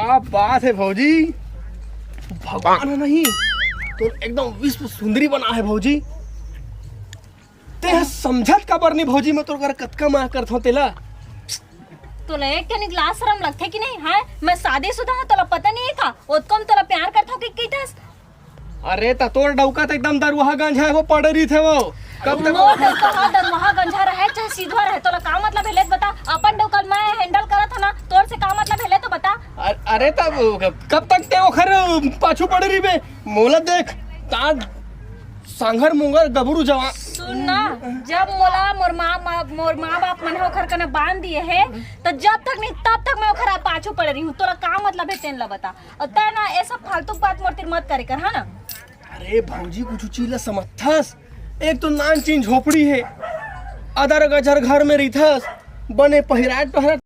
क्या बात है भौजी, भगवान है नहीं तो एकदम विश्व सुंदरी बना है भौजी। ते समझत काबर नहीं भौजी, मैं तो कर कतका माह करथो तेला। तोला एक के निकला शर्म लगथे कि नहीं? हां मैं शादीशुदा हूं, तोला पता नहीं है का ओतकम तोला प्यार करथो कि कीटस? अरे ता तोर डौका तो एकदम दरवाहा गंज है, वो पड़री थे वो। कब तक मोर डौका हा दरवाहा गंजा रहे चाहे सीधा रहे, तोला का मतलब है ले बता। अपन डौका मैं हैंडल करत हना, तोर से का मतलब है ले तो बता। अरे तब कब तक ते ओखर पाछू पड़री बे, मोला देख ता सांघर मुंगर गबरू जवान। सुन ना, जब मोला मोर माँ बाप मन ओखर कने बांध दिए है तो जब तक नहीं तब तक मैं ओखर पाछू पड़ रही हूँ। तोला का मतलब है तेन ला बता। और तै ना ऐसा फालतू बात मोर तीर मत करे कर, हाँ ना। अरे भौजी कुछ चीज समझथस, एक तो नान चीन झोपड़ी है, अदर गजर घर में रहीथस, बने पहिराट